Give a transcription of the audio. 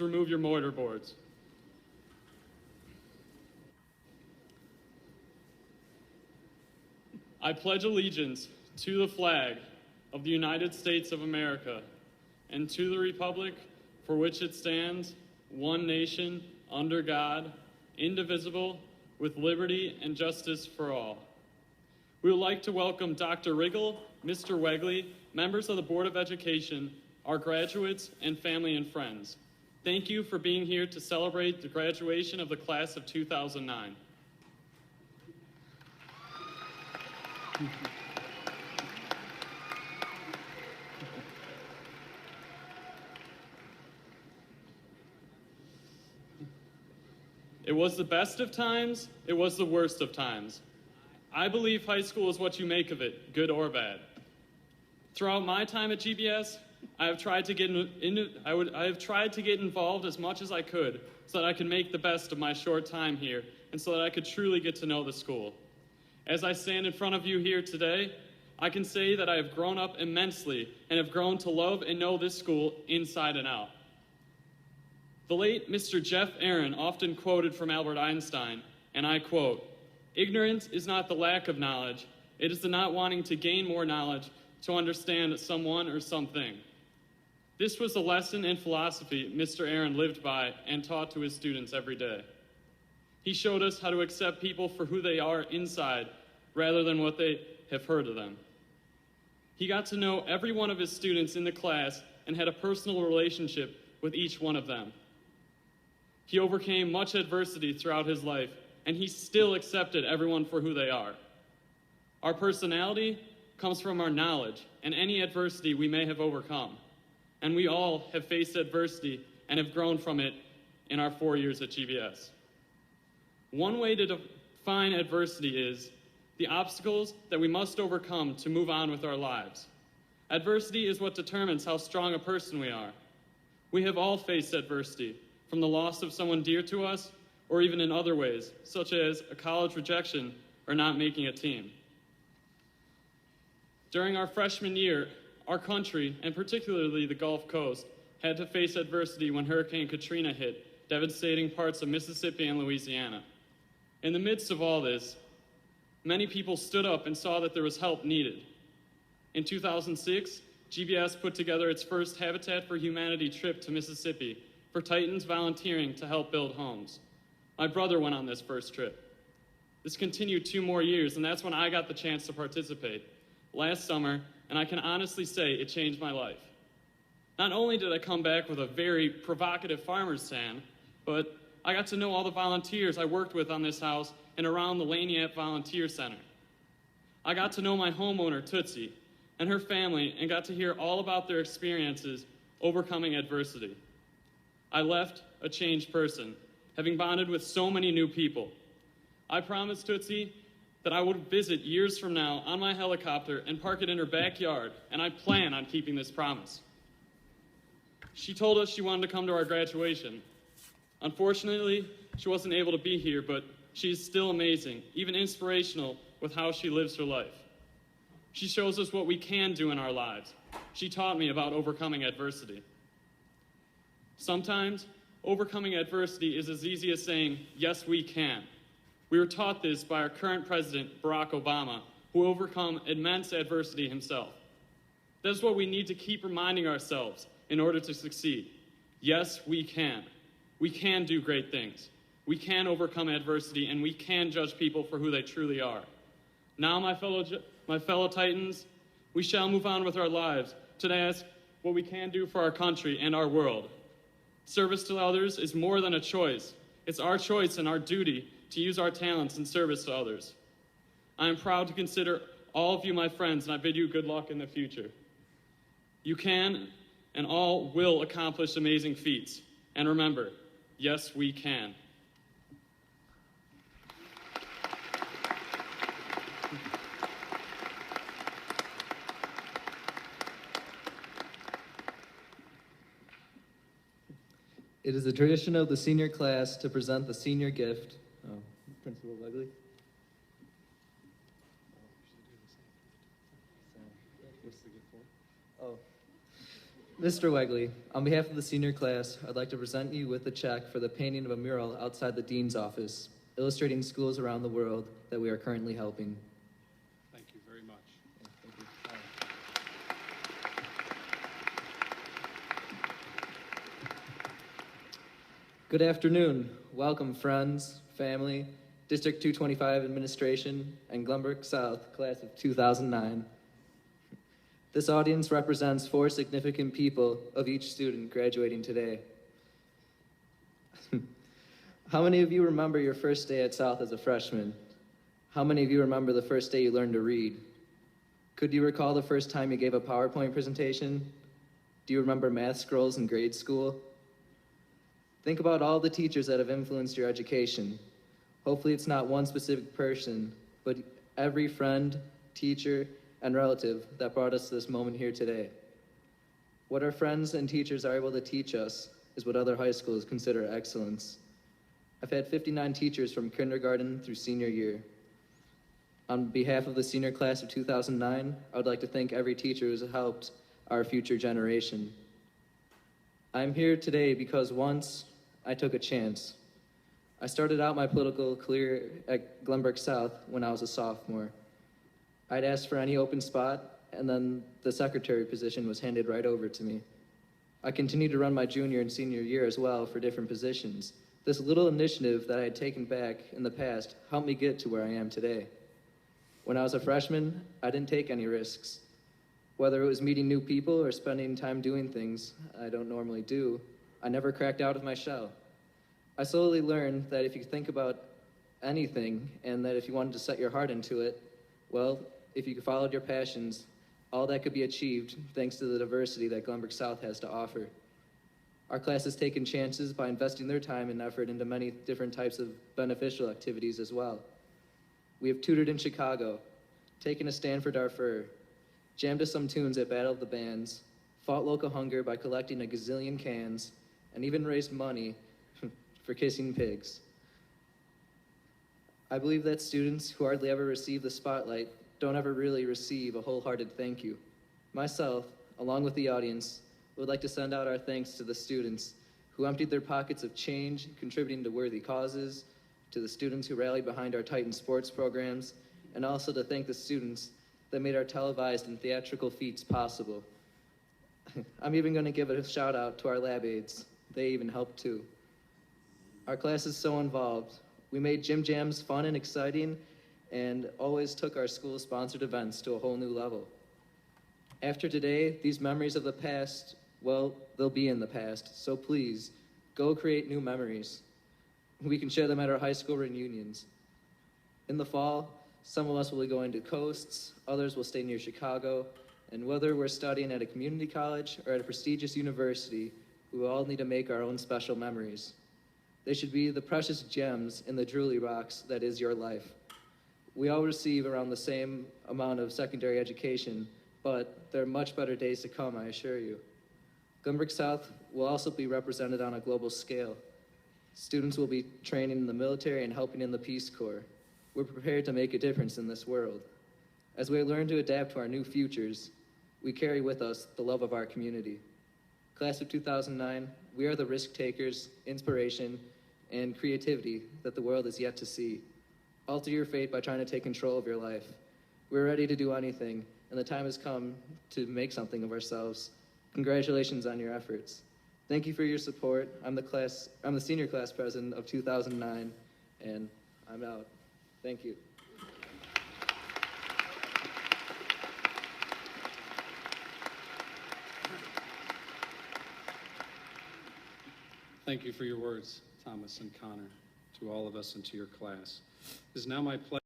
remove your mortarboards. I pledge allegiance to the flag of the United States of America and to the republic for which it stands, one nation, under God, indivisible, with liberty and justice for all. We would like to welcome Dr. Riggle, Mr. Wegley, members of the Board of Education, our graduates, and family and friends. Thank you for being here to celebrate the graduation of the class of 2009. It was the best of times, it was the worst of times. I believe high school is what you make of it, good or bad. Throughout my time at GBS, I have tried to get involved as much as I could so that I could make the best of my short time here and so that I could truly get to know the school. As I stand in front of you here today, I can say that I have grown up immensely and have grown to love and know this school inside and out. The late Mr. Jeff Aaron often quoted from Albert Einstein, and I quote, "Ignorance is not the lack of knowledge, it is the not wanting to gain more knowledge to understand someone or something." This was the lesson and philosophy Mr. Aaron lived by and taught to his students every day. He showed us how to accept people for who they are inside rather than what they have heard of them. He got to know every one of his students in the class and had a personal relationship with each one of them. He overcame much adversity throughout his life, and he still accepted everyone for who they are. Our personality comes from our knowledge and any adversity we may have overcome. And we all have faced adversity and have grown from it in our 4 years at GBS. One way to define adversity is the obstacles that we must overcome to move on with our lives. Adversity is what determines how strong a person we are. We have all faced adversity, from the loss of someone dear to us, or even in other ways, such as a college rejection or not making a team. During our freshman year, our country, and particularly the Gulf Coast, had to face adversity when Hurricane Katrina hit, devastating parts of Mississippi and Louisiana. In the midst of all this, many people stood up and saw that there was help needed. In 2006, GBS put together its first Habitat for Humanity trip to Mississippi for Titans volunteering to help build homes. My brother went on this first trip. This continued 2 more years, and that's when I got the chance to participate last summer, and I can honestly say it changed my life. Not only did I come back with a very provocative farmer's tan, but I got to know all the volunteers I worked with on this house and around the Laniap Volunteer Center. I got to know my homeowner, Tootsie, and her family, and got to hear all about their experiences overcoming adversity. I left a changed person, having bonded with so many new people. I promised Tootsie that I would visit years from now on my helicopter and park it in her backyard, and I plan on keeping this promise. She told us she wanted to come to our graduation. Unfortunately, she wasn't able to be here, but she's still amazing, even inspirational with how she lives her life. She shows us what we can do in our lives. She taught me about overcoming adversity. Sometimes, overcoming adversity is as easy as saying, "Yes, we can." We were taught this by our current president, Barack Obama, who overcome immense adversity himself. That's what we need to keep reminding ourselves in order to succeed. Yes, we can. We can do great things. We can overcome adversity, and we can judge people for who they truly are. Now, my fellow Titans, we shall move on with our lives to ask what we can do for our country and our world. Service to others is more than a choice. It's our choice and our duty to use our talents in service to others. I am proud to consider all of you my friends, and I bid you good luck in the future. You can and all will accomplish amazing feats. And remember, yes, we can. It is the tradition of the senior class to present the senior gift. Oh, Principal Wegley. What's the gift for? Oh. Mr. Wegley, on behalf of the senior class, I'd like to present you with a check for the painting of a mural outside the dean's office, illustrating schools around the world that we are currently helping. Thank you very much. Good afternoon. Welcome, friends, family, District 225 administration, and Glenbrook South, class of 2009. This audience represents 4 significant people of each student graduating today. How many of you remember your first day at South as a freshman? How many of you remember the first day you learned to read? Could you recall the first time you gave a PowerPoint presentation? Do you remember math scrolls in grade school? Think about all the teachers that have influenced your education. Hopefully it's not one specific person, but every friend, teacher, and relative that brought us to this moment here today. What our friends and teachers are able to teach us is what other high schools consider excellence. I've had 59 teachers from kindergarten through senior year. On behalf of the senior class of 2009, I would like to thank every teacher who has helped our future generation. I'm here today because once I took a chance. I started out my political career at Glenbrook South when I was a sophomore. I'd asked for any open spot, and then the secretary position was handed right over to me. I continued to run my junior and senior year as well for different positions. This little initiative that I had taken back in the past helped me get to where I am today. When I was a freshman, I didn't take any risks. Whether it was meeting new people or spending time doing things I don't normally do, I never cracked out of my shell. I slowly learned that if you think about anything and that if you wanted to set your heart into it, well, if you followed your passions, all that could be achieved thanks to the diversity that Glenbrook South has to offer. Our class has taken chances by investing their time and effort into many different types of beneficial activities as well. We have tutored in Chicago, taken a stand for Darfur, jammed to some tunes at Battle of the Bands, fought local hunger by collecting a gazillion cans, and even raised money for kissing pigs. I believe that students who hardly ever receive the spotlight don't ever really receive a wholehearted thank you. Myself, along with the audience, would like to send out our thanks to the students who emptied their pockets of change, contributing to worthy causes, to the students who rallied behind our Titan sports programs, and also to thank the students that made our televised and theatrical feats possible. I'm even going to give a shout out to our lab aides. They even helped too. Our class is so involved. We made gym jams fun and exciting and always took our school-sponsored events to a whole new level. After today, these memories of the past, well, they'll be in the past, so please, go create new memories. We can share them at our high school reunions. In the fall, some of us will be going to coasts, others will stay near Chicago, and whether we're studying at a community college or at a prestigious university, we all need to make our own special memories. They should be the precious gems in the jewelry box that is your life. We all receive around the same amount of secondary education, but there are much better days to come, I assure you. Glenbrook South will also be represented on a global scale. Students will be training in the military and helping in the Peace Corps. We're prepared to make a difference in this world. As we learn to adapt to our new futures, we carry with us the love of our community. Class of 2009, we are the risk takers, inspiration, and creativity that the world is yet to see. Alter your fate by trying to take control of your life. We're ready to do anything, and the time has come to make something of ourselves. Congratulations on your efforts. Thank you for your support. I'm the senior class president of 2009, and I'm out. Thank you. Thank you for your words, Thomas and Connor, to all of us and to your class. It is now my pleasure